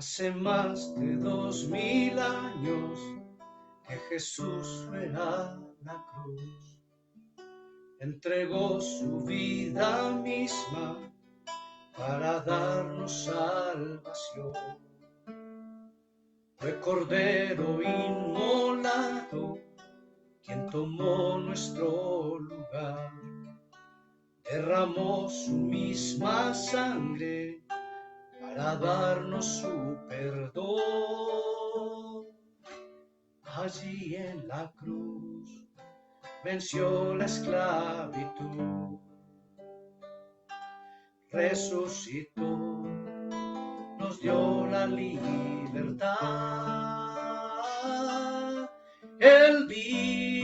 Hace más de 2000 años que Jesús fue a la cruz, entregó su vida misma para darnos salvación. Fue Cordero inmolado quien tomó nuestro lugar, derramó su misma sangre para darnos su perdón. Allí en la cruz venció la esclavitud, resucitó, nos dio la libertad. Él vive,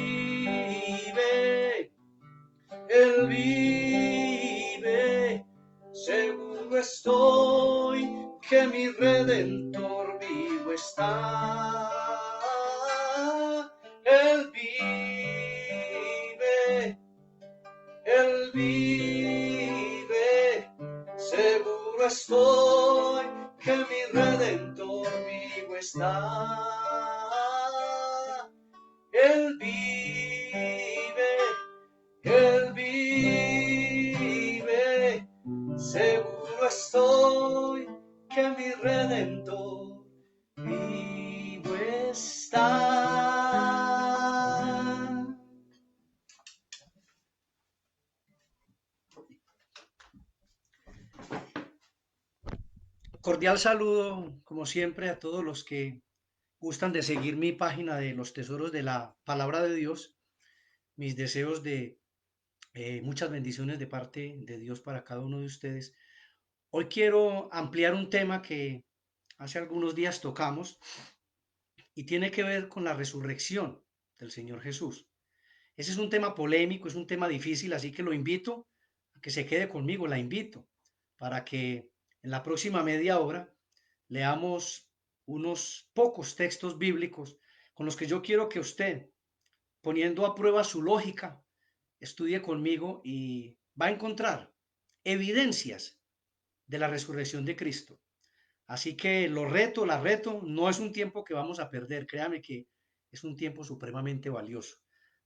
seguro estoy que mi Redentor vivo está. Él vive, seguro estoy que mi Redentor vivo está. Él vive, seguro estoy que mi Redentor vivo está. Cordial saludo, como siempre, a todos los que gustan de seguir mi página de los tesoros de la palabra de Dios. Mis deseos de muchas bendiciones de parte de Dios para cada uno de ustedes. Hoy quiero ampliar un tema que hace algunos días tocamos y tiene que ver con la resurrección del Señor Jesús. Ese es un tema polémico, es un tema difícil, así que lo invito a que se quede conmigo, la invito, para que en la próxima media hora leamos unos pocos textos bíblicos con los que yo quiero que usted, poniendo a prueba su lógica, estudie conmigo y va a encontrar evidencias de la resurrección de Cristo. Así que la reto, no es un tiempo que vamos a perder, créame que es un tiempo supremamente valioso.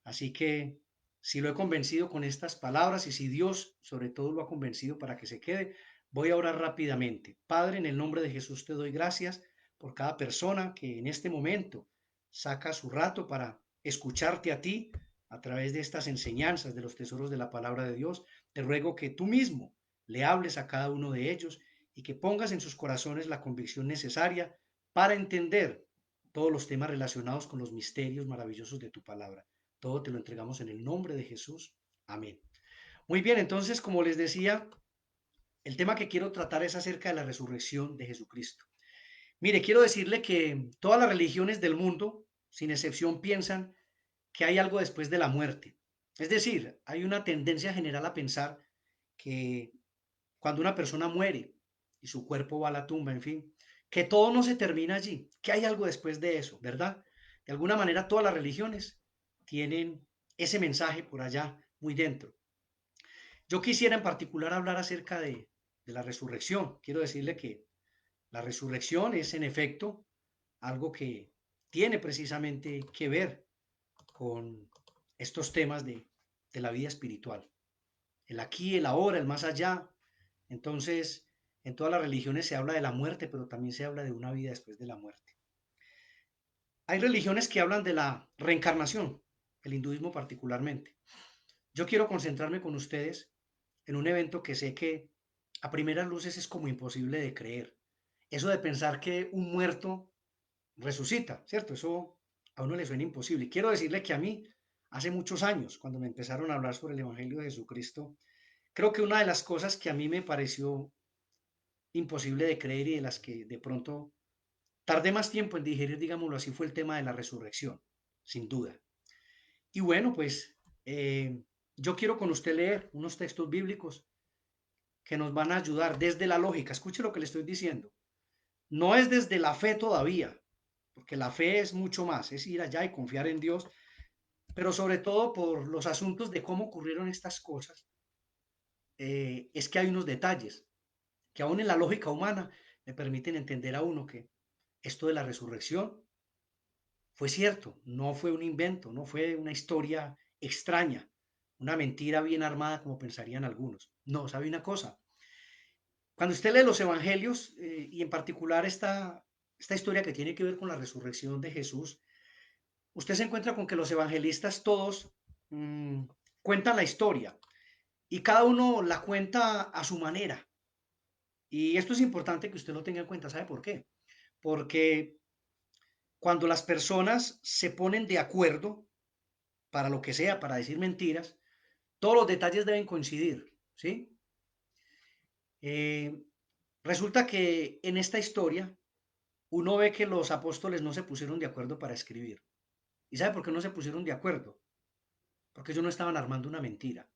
Así que si lo he convencido con estas palabras y si Dios sobre todo lo ha convencido para que se quede, voy a orar rápidamente. Padre, en el nombre de Jesús te doy gracias por cada persona que en este momento saca su rato para escucharte a ti a través de estas enseñanzas de los tesoros de la palabra de Dios. Te ruego que tú mismo le hables a cada uno de ellos y que pongas en sus corazones la convicción necesaria para entender todos los temas relacionados con los misterios maravillosos de tu palabra. Todo te lo entregamos en el nombre de Jesús. Amén. Muy bien, entonces, como les decía, el tema que quiero tratar es acerca de la resurrección de Jesucristo. Mire, quiero decirle que todas las religiones del mundo, sin excepción, piensan que hay algo después de la muerte. Es decir, hay una tendencia general a pensar que cuando una persona muere y su cuerpo va a la tumba, en fin, que todo no se termina allí, que hay algo después de eso, ¿verdad? De alguna manera todas las religiones tienen ese mensaje por allá muy dentro. Yo quisiera en particular hablar acerca de la resurrección. Quiero decirle que la resurrección es en efecto algo que tiene precisamente que ver con estos temas de la vida espiritual. El aquí, el ahora, el más allá. Entonces, en todas las religiones se habla de la muerte, pero también se habla de una vida después de la muerte. Hay religiones que hablan de la reencarnación, el hinduismo particularmente. Yo quiero concentrarme con ustedes en un evento que sé que a primeras luces es como imposible de creer. Eso de pensar que un muerto resucita, ¿cierto? Eso a uno le suena imposible. Quiero decirle que a mí, hace muchos años, cuando me empezaron a hablar sobre el Evangelio de Jesucristo, creo que una de las cosas que a mí me pareció imposible de creer y de las que de pronto tardé más tiempo en digerir, digámoslo así, fue el tema de la resurrección, sin duda. Y bueno, pues yo quiero con usted leer unos textos bíblicos que nos van a ayudar desde la lógica. Escuche lo que le estoy diciendo. No es desde la fe todavía, porque la fe es mucho más, es ir allá y confiar en Dios, pero sobre todo por los asuntos de cómo ocurrieron estas cosas, es que hay unos detalles que aún en la lógica humana me permiten entender a uno que esto de la resurrección fue cierto, no fue un invento, no fue una historia extraña, una mentira bien armada como pensarían algunos. No, ¿sabe una cosa? Cuando usted lee los evangelios y en particular esta historia que tiene que ver con la resurrección de Jesús, usted se encuentra con que los evangelistas todos mmm, cuentan la historia y cada uno la cuenta a su manera. Y esto es importante que usted lo tenga en cuenta. ¿Sabe por qué? Porque cuando las personas se ponen de acuerdo para lo que sea, para decir mentiras, todos los detalles deben coincidir, ¿sí? Eh, Resulta que en esta historia uno ve que los apóstoles no se pusieron de acuerdo para escribir. ¿Y sabe por qué no se pusieron de acuerdo? Porque ellos no estaban armando una mentira.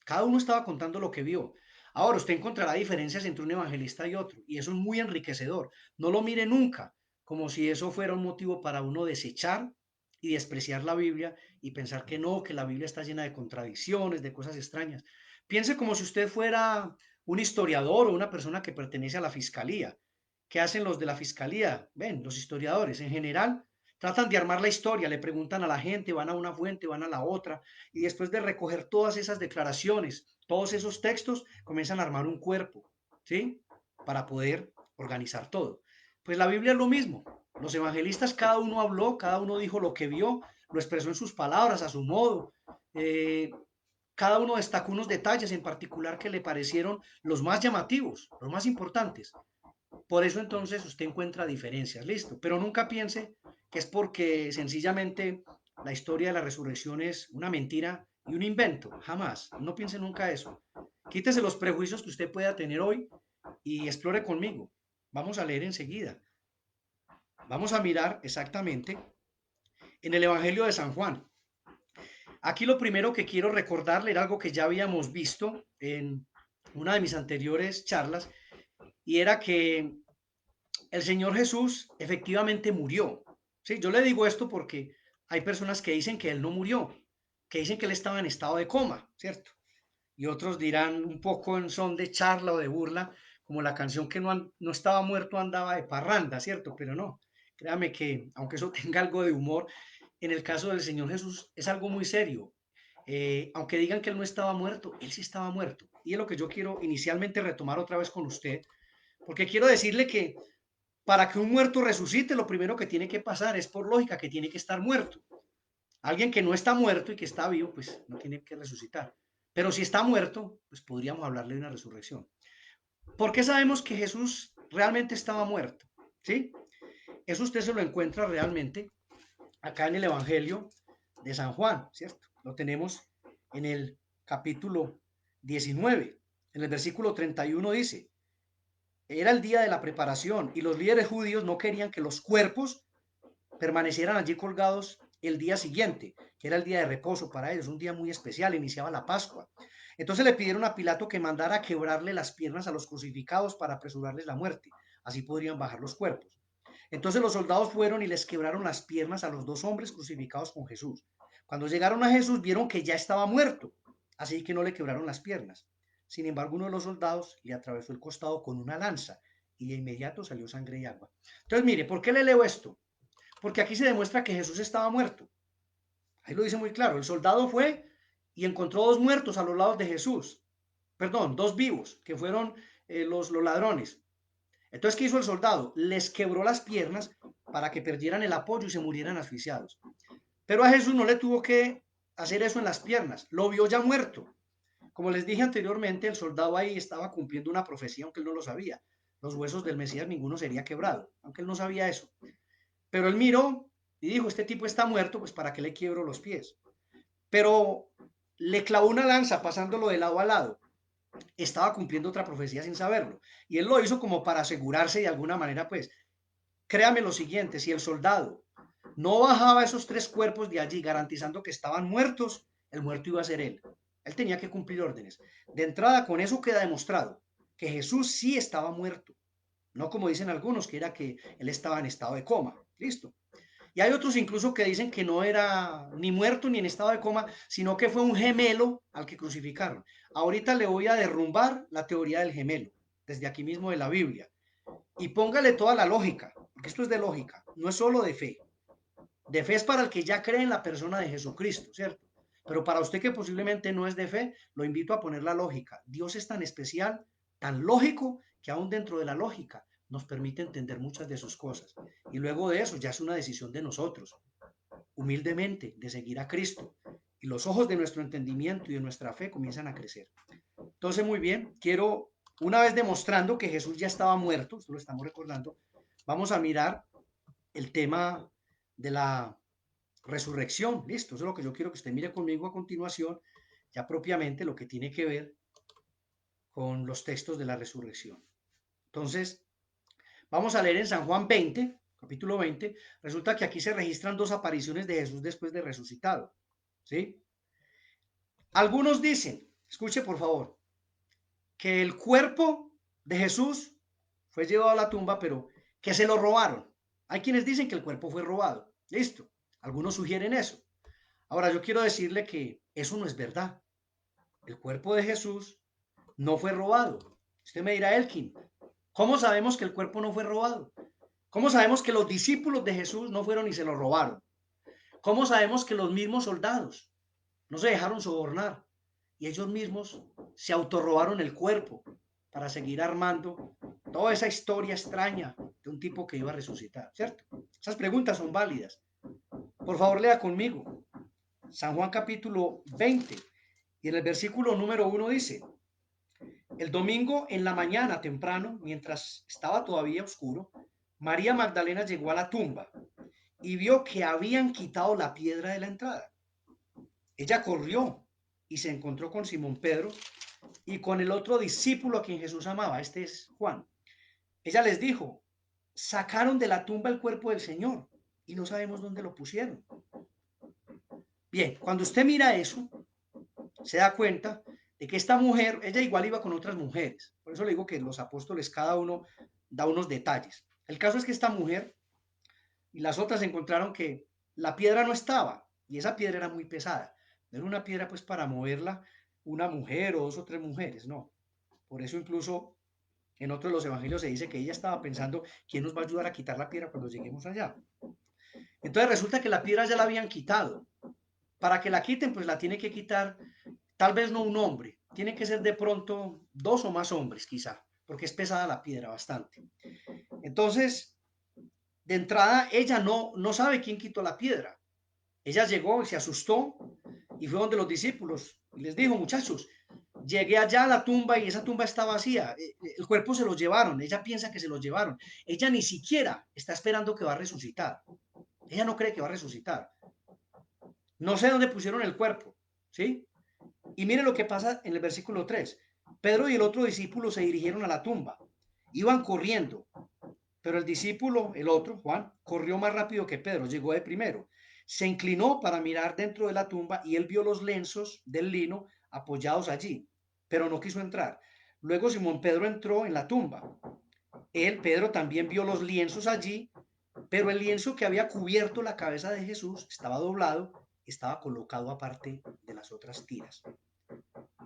Cada uno estaba contando lo que vio. Ahora, usted encontrará diferencias entre un evangelista y otro, y eso es muy enriquecedor. No lo mire nunca como si eso fuera un motivo para uno desechar y despreciar la Biblia y pensar que no, que la Biblia está llena de contradicciones, de cosas extrañas. Piense como si usted fuera un historiador o una persona que pertenece a la fiscalía. ¿Qué hacen los de la fiscalía? Ven, los historiadores en general tratan de armar la historia, le preguntan a la gente, van a una fuente, van a la otra, y después de recoger todas esas declaraciones, todos esos textos, comienzan a armar un cuerpo, ¿sí? Para poder organizar todo. Pues la Biblia es lo mismo. Los evangelistas, cada uno habló, cada uno dijo lo que vio, lo expresó en sus palabras, a su modo. Eh, Cada uno destacó unos detalles en particular que le parecieron los más llamativos, los más importantes. Por eso entonces usted encuentra diferencias, listo. Pero nunca piense que es porque sencillamente la historia de la resurrección es una mentira y un invento. Jamás. No piense nunca eso. Quítese los prejuicios que usted pueda tener hoy y explore conmigo. Vamos a leer enseguida. Vamos a mirar exactamente en el Evangelio de San Juan. Aquí lo primero que quiero recordarle era algo que ya habíamos visto en una de mis anteriores charlas y era que el Señor Jesús efectivamente murió. ¿Sí? Yo le digo esto porque hay personas que dicen que Él no murió, que dicen que Él estaba en estado de coma, ¿cierto? Y otros dirán un poco en son de charla o de burla, como la canción que no estaba muerto, andaba de parranda, ¿cierto? Pero no, créame que aunque eso tenga algo de humor, en el caso del Señor Jesús es algo muy serio. Aunque digan que Él no estaba muerto, Él sí estaba muerto. Y es lo que yo quiero inicialmente retomar otra vez con usted, porque quiero decirle que para que un muerto resucite, lo primero que tiene que pasar es por lógica que tiene que estar muerto. Alguien que no está muerto y que está vivo, pues no tiene que resucitar. Pero si está muerto, pues podríamos hablarle de una resurrección. ¿Por qué sabemos que Jesús realmente estaba muerto? ¿Sí? Eso usted se lo encuentra realmente acá en el Evangelio de San Juan, ¿cierto? Lo tenemos en el capítulo 19. En el versículo 31 dice, era el día de la preparación y los líderes judíos no querían que los cuerpos permanecieran allí colgados el día siguiente, que era el día de reposo para ellos, un día muy especial, iniciaba la Pascua. Entonces le pidieron a Pilato que mandara a quebrarle las piernas a los crucificados para apresurarles la muerte, así podrían bajar los cuerpos. Entonces los soldados fueron y les quebraron las piernas a los dos hombres crucificados con Jesús. Cuando llegaron a Jesús vieron que ya estaba muerto, así que no le quebraron las piernas. Sin embargo, uno de los soldados le atravesó el costado con una lanza y de inmediato salió sangre y agua. Entonces, mire, ¿por qué le leo esto? Porque aquí se demuestra que Jesús estaba muerto. Ahí lo dice muy claro. El soldado fue y encontró dos muertos a los lados de Jesús. Perdón, dos vivos, que fueron los ladrones. Entonces, ¿qué hizo el soldado? Les quebró las piernas para que perdieran el apoyo y se murieran asfixiados. Pero a Jesús no le tuvo que hacer eso en las piernas. Lo vio ya muerto. Como les dije anteriormente, el soldado ahí estaba cumpliendo una profecía, aunque él no lo sabía. Los huesos del Mesías ninguno sería quebrado, aunque él no sabía eso. Pero él miró y dijo, este tipo está muerto, pues ¿para qué le quiebro los pies? Pero le clavó una lanza pasándolo de lado a lado. Estaba cumpliendo otra profecía sin saberlo. Y él lo hizo como para asegurarse de alguna manera, pues, créame lo siguiente, si el soldado no bajaba esos tres cuerpos de allí garantizando que estaban muertos, el muerto iba a ser él. Él tenía que cumplir órdenes. De entrada, con eso queda demostrado que Jesús sí estaba muerto. No como dicen algunos, que era que él estaba en estado de coma. Listo. Y hay otros incluso que dicen que no era ni muerto ni en estado de coma, sino que fue un gemelo al que crucificaron. Ahorita le voy a derrumbar la teoría del gemelo, desde aquí mismo de la Biblia. y póngale toda la lógica, porque esto es de lógica, no es solo de fe. De fe es para el que ya cree en la persona de Jesucristo, ¿cierto? Pero para usted que posiblemente no es de fe, lo invito a poner la lógica. Dios es tan especial, tan lógico, que aún dentro de la lógica nos permite entender muchas de sus cosas. Y luego de eso ya es una decisión de nosotros, humildemente, de seguir a Cristo. Y los ojos de nuestro entendimiento y de nuestra fe comienzan a crecer. Entonces, muy bien, quiero, una vez demostrando que Jesús ya estaba muerto, esto lo estamos recordando, vamos a mirar el tema de la resurrección. Listo, eso es lo que yo quiero que usted mire conmigo a continuación, ya propiamente lo que tiene que ver con los textos de la resurrección. Entonces, vamos a leer en San Juan 20, capítulo 20. Resulta que aquí se registran dos apariciones de Jesús después de resucitado. ¿Sí? Algunos dicen, escuche por favor, que el cuerpo de Jesús fue llevado a la tumba, pero que se lo robaron. Hay quienes dicen que el cuerpo fue robado. Listo. Algunos sugieren eso. Ahora, yo quiero decirle que eso no es verdad. El cuerpo de Jesús no fue robado. Usted me dirá, Elkin, ¿cómo sabemos que el cuerpo no fue robado? ¿Cómo sabemos que los discípulos de Jesús no fueron y se lo robaron? ¿Cómo sabemos que los mismos soldados no se dejaron sobornar y ellos mismos se autorrobaron el cuerpo para seguir armando toda esa historia extraña de un tipo que iba a resucitar, ¿cierto? Esas preguntas son válidas. Por favor, lea conmigo. San Juan capítulo 20 y en el versículo número 1 dice, el domingo en la mañana temprano, mientras estaba todavía oscuro, María Magdalena llegó a la tumba y vio que habían quitado la piedra de la entrada. Ella corrió y se encontró con Simón Pedro y con el otro discípulo a quien Jesús amaba, este es Juan. Ella les dijo, sacaron de la tumba el cuerpo del Señor y no sabemos dónde lo pusieron. Bien, cuando usted mira eso, se da cuenta de que esta mujer, ella igual iba con otras mujeres. Por eso le digo que los apóstoles, cada uno da unos detalles. El caso es que esta mujer y las otras encontraron que la piedra no estaba y esa piedra era muy pesada. No era una piedra pues para moverla una mujer o dos o tres mujeres, no. Por eso incluso en otro de los evangelios se dice que ella estaba pensando, ¿quién nos va a ayudar a quitar la piedra cuando lleguemos allá? Entonces resulta que la piedra ya la habían quitado. Para que la quiten, pues la tiene que quitar tal vez no un hombre, tiene que ser de pronto dos o más hombres quizá, porque es pesada la piedra bastante. Entonces, de entrada, ella no sabe quién quitó la piedra. Ella llegó y se asustó y fue donde los discípulos y les dijo, muchachos, llegué allá a la tumba y esa tumba está vacía. El cuerpo se lo llevaron. Ella piensa que se lo llevaron. Ella ni siquiera está esperando que va a resucitar. Ella no cree que va a resucitar. No sé dónde pusieron el cuerpo, ¿sí? Y mire lo que pasa en el versículo 3. Pedro y el otro discípulo se dirigieron a la tumba. Iban corriendo, pero el discípulo, el otro, Juan, corrió más rápido que Pedro, llegó de primero. Se inclinó para mirar dentro de la tumba y él vio los lienzos del lino apoyados allí, pero no quiso entrar. Luego Simón Pedro entró en la tumba. Él, Pedro, también vio los lienzos allí, pero el lienzo que había cubierto la cabeza de Jesús estaba doblado, estaba colocado aparte de las otras tiras.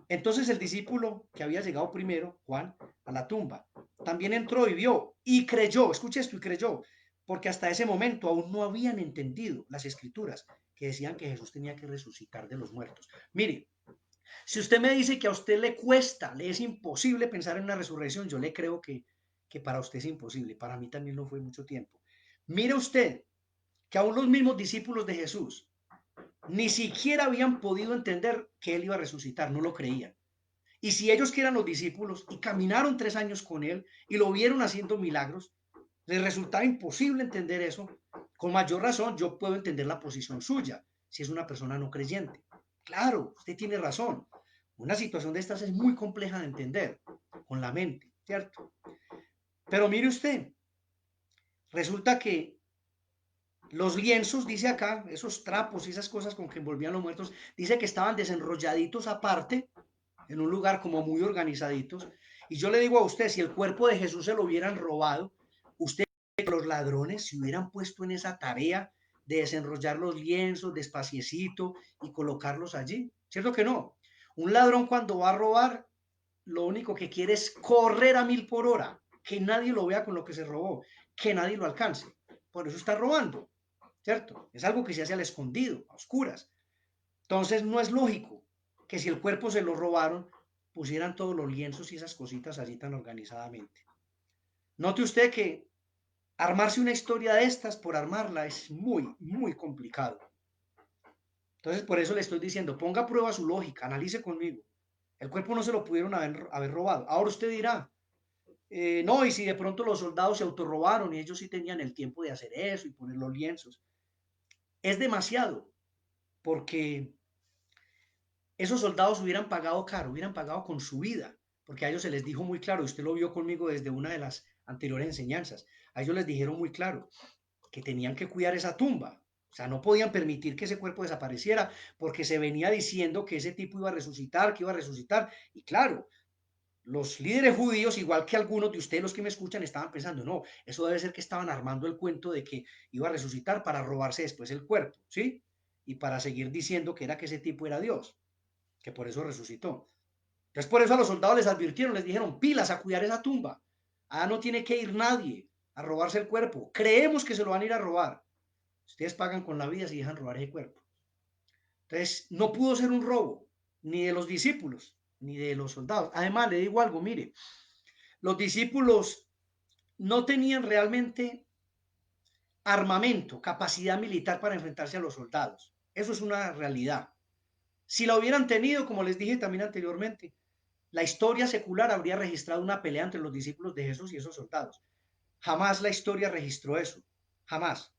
Entonces el discípulo que había llegado primero, Juan, a la tumba, también entró y vio y creyó, escuche esto, y creyó, porque hasta ese momento aún no habían entendido las escrituras que decían que Jesús tenía que resucitar de los muertos. Mire, si usted me dice que a usted le cuesta, le es imposible pensar en una resurrección, yo le creo que para usted es imposible, para mí también no fue mucho tiempo. Mire usted que aún los mismos discípulos de Jesús ni siquiera habían podido entender que él iba a resucitar, no lo creían. Y si ellos que eran los discípulos y caminaron 3 años con él y lo vieron haciendo milagros, les resultaba imposible entender eso. Con mayor razón, yo puedo entender la posición suya, si es una persona no creyente. Claro, usted tiene razón. Una situación de estas es muy compleja de entender con la mente, ¿cierto? Pero mire usted, resulta que los lienzos, dice acá, esos trapos y esas cosas con que envolvían los muertos, dice que estaban desenrolladitos aparte, en un lugar como muy organizaditos. Y yo le digo a usted, si el cuerpo de Jesús se lo hubieran robado, usted cree que los ladrones se hubieran puesto en esa tarea de desenrollar los lienzos despaciecito y colocarlos allí. ¿Cierto que no? Un ladrón cuando va a robar, lo único que quiere es correr a 1000 por hora, que nadie lo vea con lo que se robó, que nadie lo alcance. Por eso está robando, ¿cierto? Es algo que se hace al escondido, a oscuras. Entonces no es lógico que si el cuerpo se lo robaron, pusieran todos los lienzos y esas cositas allí tan organizadamente. Note usted que armarse una historia de estas por armarla es muy, muy complicado. Entonces, por eso le estoy diciendo, ponga a prueba su lógica, analice conmigo. El cuerpo no se lo pudieron haber robado. Ahora usted dirá, no, y si de pronto los soldados se autorrobaron y ellos sí tenían el tiempo de hacer eso y poner los lienzos. Es demasiado, porque esos soldados hubieran pagado caro, hubieran pagado con su vida, porque a ellos se les dijo muy claro, usted lo vio conmigo desde una de las anteriores enseñanzas, a ellos les dijeron muy claro que tenían que cuidar esa tumba, o sea, no podían permitir que ese cuerpo desapareciera, porque se venía diciendo que ese tipo iba a resucitar, que iba a resucitar, y claro, los líderes judíos, igual que algunos de ustedes los que me escuchan, estaban pensando, no, eso debe ser que estaban armando el cuento de que iba a resucitar para robarse después el cuerpo, ¿sí? Y para seguir diciendo que era que ese tipo era Dios, que por eso resucitó. Entonces por eso a los soldados les advirtieron, les dijeron, pilas a cuidar esa tumba. Ah, no tiene que ir nadie a robarse el cuerpo. Creemos que se lo van a ir a robar. Ustedes pagan con la vida si dejan robar ese cuerpo. Entonces no pudo ser un robo, ni de los discípulos, ni de los soldados. Además, le digo algo, mire, los discípulos no tenían realmente armamento, capacidad militar para enfrentarse a los soldados. Eso es una realidad. Si la hubieran tenido, como les dije también anteriormente, la historia secular habría registrado una pelea entre los discípulos de Jesús y esos soldados. Jamás la historia registró eso, jamás.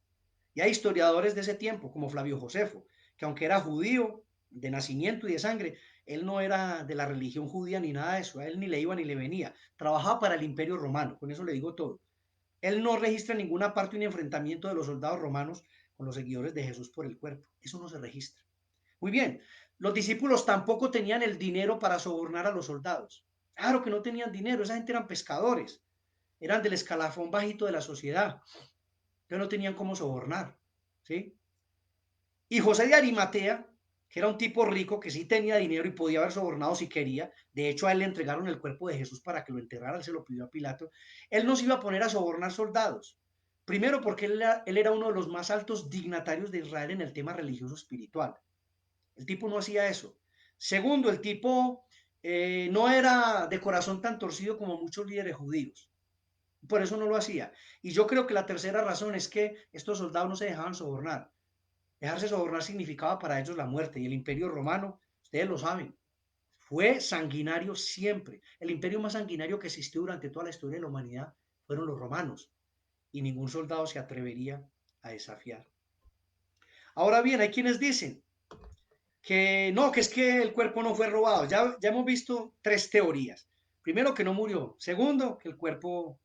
Y hay historiadores de ese tiempo, como Flavio Josefo, que aunque era judío de nacimiento y de sangre, él no era de la religión judía ni nada de eso, a él ni le iba ni le venía. Trabajaba para el Imperio Romano, con eso le digo todo. Él no registra en ninguna parte un enfrentamiento de los soldados romanos con los seguidores de Jesús por el cuerpo. Eso no se registra. Muy bien, los discípulos tampoco tenían el dinero para sobornar a los soldados. Claro que no tenían dinero, esa gente eran pescadores, eran del escalafón bajito de la sociedad, entonces no tenían cómo sobornar, ¿sí? Y José de Arimatea, que era un tipo rico que sí tenía dinero y podía haber sobornado si quería, de hecho a él le entregaron el cuerpo de Jesús para que lo enterrara, él se lo pidió a Pilato, él no se iba a poner a sobornar soldados. Primero porque él era uno de los más altos dignatarios de Israel en el tema religioso espiritual. El tipo no hacía eso. Segundo, el tipo no era de corazón tan torcido como muchos líderes judíos. Por eso no lo hacía. Y yo creo que la tercera razón es que estos soldados no se dejaban sobornar. Dejarse sobornar significaba para ellos la muerte. Y el imperio romano, ustedes lo saben, fue sanguinario siempre. El imperio más sanguinario que existió durante toda la historia de la humanidad fueron los romanos. Y ningún soldado se atrevería a desafiar. Ahora bien, hay quienes dicen que no, que es que el cuerpo no fue robado. Ya hemos visto tres teorías. Primero, que no murió. Segundo, que el cuerpo,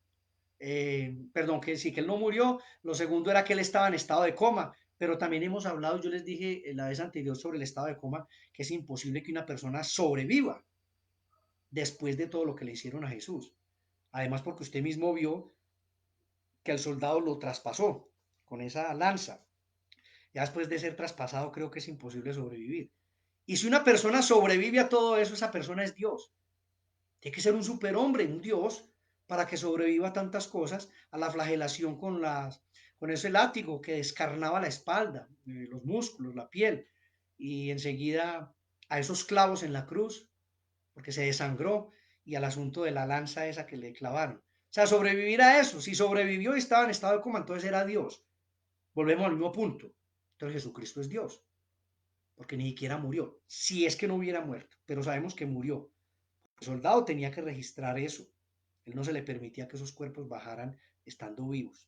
perdón, que sí, que él no murió. Lo segundo era que él estaba en estado de coma. Pero también hemos hablado, yo les dije la vez anterior sobre el estado de coma, que es imposible que una persona sobreviva después de todo lo que le hicieron a Jesús. Además, porque usted mismo vio que el soldado lo traspasó con esa lanza. Ya después de ser traspasado, creo que es imposible sobrevivir. Y si una persona sobrevive a todo eso, esa persona es Dios. Tiene que ser un superhombre, un Dios, para que sobreviva a tantas cosas, a la flagelación con ese látigo que descarnaba la espalda, los músculos, la piel, y enseguida a esos clavos en la cruz, porque se desangró, y al asunto de la lanza esa que le clavaron. O sea, sobrevivir a eso, si sobrevivió y estaba en estado de coma, entonces era Dios. Volvemos al mismo punto. Entonces Jesucristo es Dios, porque ni siquiera murió, si es que no hubiera muerto, pero sabemos que murió. El soldado tenía que registrar eso. Él no se le permitía que esos cuerpos bajaran estando vivos.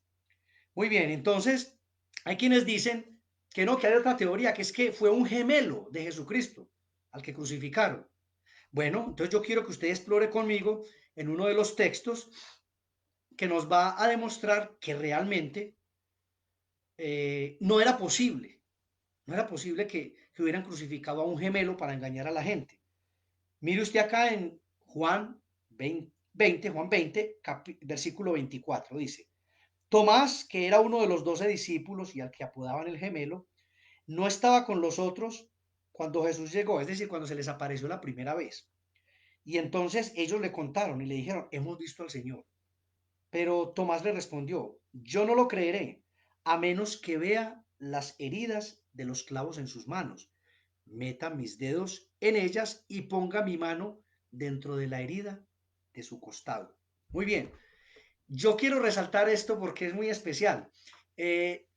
Muy bien, entonces hay quienes dicen que no, que hay otra teoría, que es que fue un gemelo de Jesucristo al que crucificaron. Bueno, entonces yo quiero que usted explore conmigo en uno de los textos que nos va a demostrar que realmente no era posible, no era posible que hubieran crucificado a un gemelo para engañar a la gente. Mire usted acá en Juan 20, Juan 20, versículo 24, dice, Tomás, que era uno de los 12 discípulos y al que apodaban el gemelo, no estaba con los otros cuando Jesús llegó, es decir, cuando se les apareció la primera vez. Y entonces ellos le contaron y le dijeron, hemos visto al Señor. Pero Tomás le respondió, yo no lo creeré, a menos que vea las heridas de los clavos en sus manos, meta mis dedos en ellas y ponga mi mano dentro de la herida de su costado. Muy bien, yo quiero resaltar esto porque es muy especial. Eh,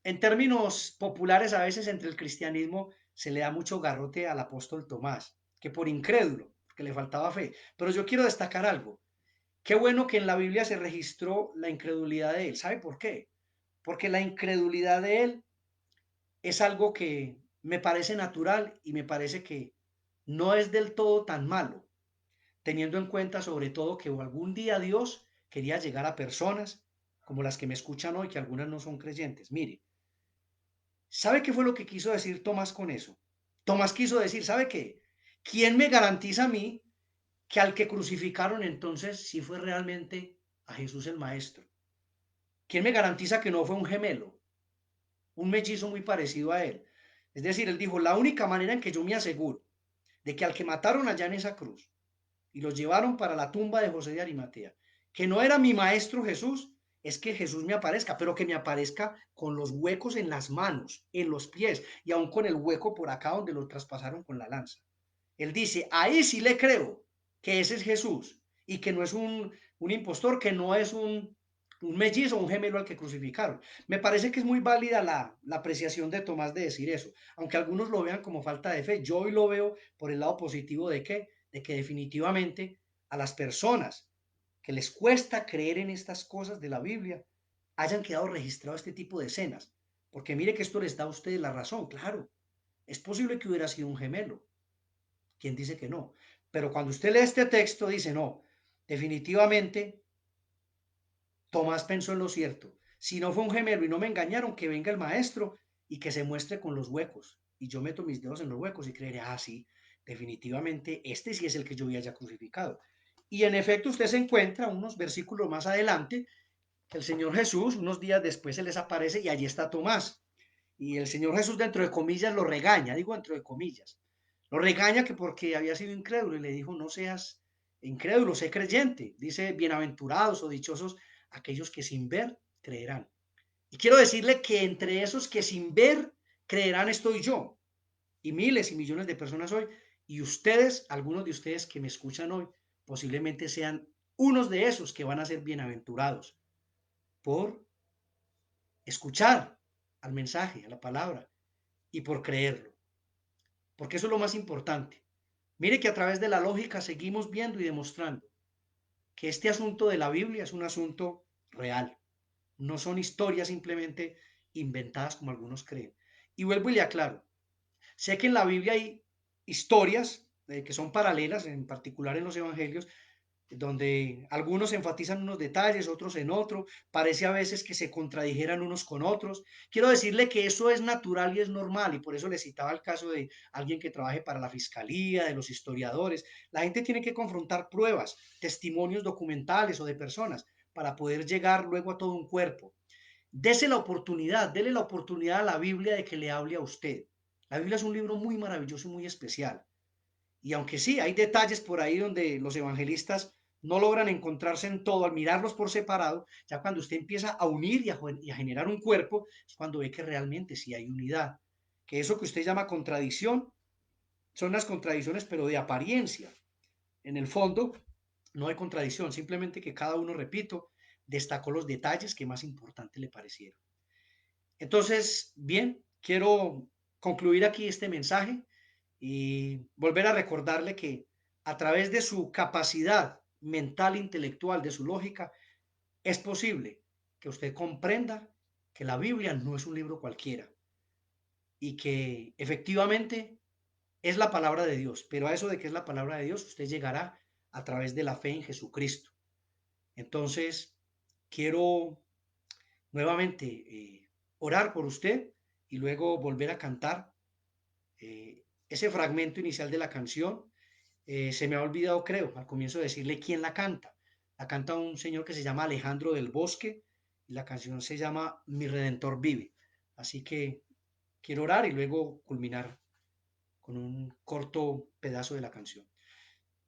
en términos populares, a veces entre el cristianismo se le da mucho garrote al apóstol Tomás, que por incrédulo, que le faltaba fe. Pero yo quiero destacar algo. Qué bueno que en la Biblia se registró la incredulidad de él. ¿Sabe por qué? Porque la incredulidad de él es algo que me parece natural y me parece que no es del todo tan malo, teniendo en cuenta sobre todo que algún día Dios quería llegar a personas como las que me escuchan hoy, que algunas no son creyentes. Mire, ¿sabe qué fue lo que quiso decir Tomás con eso? Tomás quiso decir, ¿sabe qué? ¿Quién me garantiza a mí que al que crucificaron entonces sí fue realmente a Jesús el Maestro? ¿Quién me garantiza que no fue un gemelo, un mellizo muy parecido a él? Es decir, él dijo, la única manera en que yo me aseguro de que al que mataron allá en esa cruz y lo llevaron para la tumba de José de Arimatea, que no era mi maestro Jesús, es que Jesús me aparezca, pero que me aparezca con los huecos en las manos, en los pies y aún con el hueco por acá donde lo traspasaron con la lanza. Él dice, ahí sí le creo que ese es Jesús y que no es un impostor, que no es un mellizo, un gemelo al que crucificaron. Me parece que es muy válida la apreciación de Tomás de decir eso, aunque algunos lo vean como falta de fe. Yo hoy lo veo por el lado positivo de que definitivamente a las personas que les cuesta creer en estas cosas de la Biblia hayan quedado registrados este tipo de escenas. Porque mire que esto les da a ustedes la razón, claro. Es posible que hubiera sido un gemelo, quien dice que no. Pero cuando usted lee este texto, dice, no, definitivamente Tomás pensó en lo cierto. Si no fue un gemelo y no me engañaron, que venga el maestro y que se muestre con los huecos. Y yo meto mis dedos en los huecos y creeré, ah, sí, definitivamente este sí es el que yo había ya crucificado. Y en efecto, usted se encuentra unos versículos más adelante que el Señor Jesús, unos días después, se les aparece y allí está Tomás. Y el Señor Jesús, dentro de comillas, lo regaña, digo dentro de comillas. Lo regaña que porque había sido incrédulo y le dijo, no seas incrédulo, sé creyente. Dice, bienaventurados o dichosos aquellos que sin ver creerán. Y quiero decirle que entre esos que sin ver creerán estoy yo y miles y millones de personas hoy. Y ustedes, algunos de ustedes que me escuchan hoy, posiblemente sean unos de esos que van a ser bienaventurados por escuchar al mensaje, a la palabra y por creerlo. Porque eso es lo más importante. Mire que a través de la lógica seguimos viendo y demostrando que este asunto de la Biblia es un asunto real. No son historias simplemente inventadas como algunos creen. Y vuelvo y le aclaro, sé que en la Biblia hay historias que son paralelas, en particular en los evangelios, donde algunos enfatizan unos detalles, otros en otro, parece a veces que se contradijeran unos con otros. Quiero decirle que eso es natural y es normal, y por eso le citaba el caso de alguien que trabaje para la fiscalía, de los historiadores. La gente tiene que confrontar pruebas, testimonios documentales o de personas para poder llegar luego a todo un cuerpo. Dele la oportunidad a la Biblia de que le hable a usted. La Biblia es un libro muy maravilloso y muy especial. Y aunque sí, hay detalles por ahí donde los evangelistas no logran encontrarse en todo al mirarlos por separado, ya cuando usted empieza a unir y a generar un cuerpo, es cuando ve que realmente sí hay unidad. Que eso que usted llama contradicción, son las contradicciones, pero de apariencia. En el fondo, no hay contradicción, simplemente que cada uno, repito, destacó los detalles que más importantes le parecieron. Entonces, bien, quiero concluir aquí este mensaje y volver a recordarle que a través de su capacidad mental, intelectual, de su lógica, es posible que usted comprenda que la Biblia no es un libro cualquiera y que efectivamente es la palabra de Dios, pero a eso de que es la palabra de Dios, usted llegará a través de la fe en Jesucristo. Entonces, quiero nuevamente orar por usted y luego volver a cantar ese fragmento inicial de la canción. Se me ha olvidado, creo, al comienzo de decirle quién la canta. La canta un señor que se llama Alejandro del Bosque y la canción se llama Mi Redentor Vive. Así que quiero orar y luego culminar con un corto pedazo de la canción.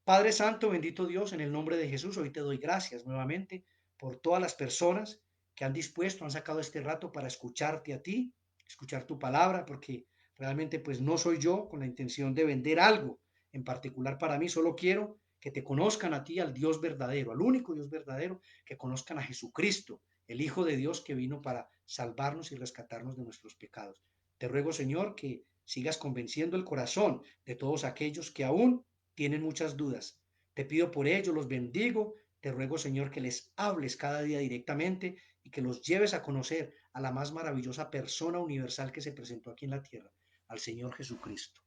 Padre Santo, bendito Dios, en el nombre de Jesús, hoy te doy gracias nuevamente por todas las personas que han dispuesto, han sacado este rato para escucharte a ti, escuchar tu palabra, porque realmente pues no soy yo con la intención de vender algo en particular para mí, solo quiero que te conozcan a ti, al Dios verdadero, al único Dios verdadero, que conozcan a Jesucristo, el Hijo de Dios que vino para salvarnos y rescatarnos de nuestros pecados. Te ruego, Señor, que sigas convenciendo el corazón de todos aquellos que aún tienen muchas dudas. Te pido por ello, los bendigo. Te ruego, Señor, que les hables cada día directamente y que los lleves a conocer a la más maravillosa persona universal que se presentó aquí en la tierra, al Señor Jesucristo.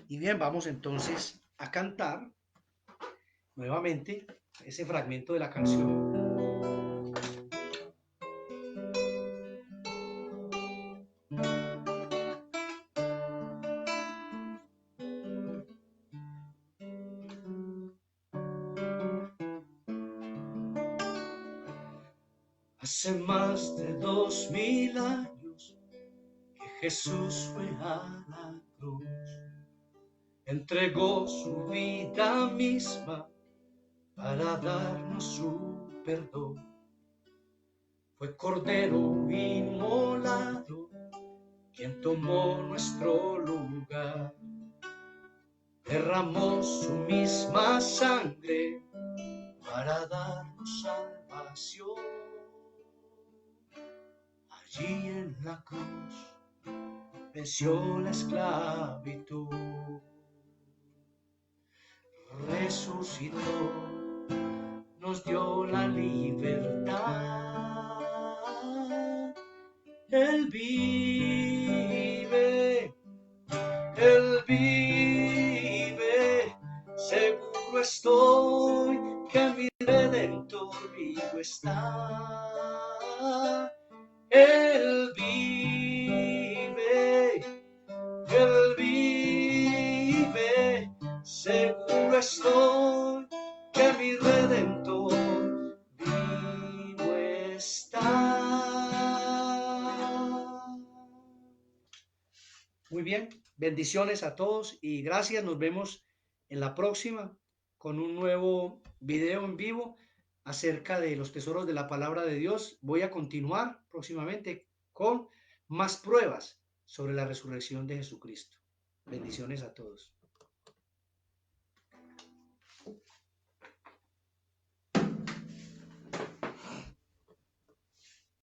Y bien, vamos entonces a cantar nuevamente ese fragmento de la canción. Hace más de 2000 años que Jesús fue a la cruz, entregó su vida misma para darnos su perdón. Fue cordero inmolado quien tomó nuestro lugar, derramó su misma sangre para darnos salvación. Allí en la cruz venció la esclavitud, resucitó, nos dio la libertad. Él vive, seguro estoy que mi Redentor vivo está. Él vive, seguro estoy que mi Redentor vivo está. Muy bien, bendiciones a todos y gracias, nos vemos en la próxima con un nuevo video en vivo acerca de los tesoros de la palabra de Dios. Voy a continuar próximamente con más pruebas sobre la resurrección de Jesucristo. Bendiciones a todos.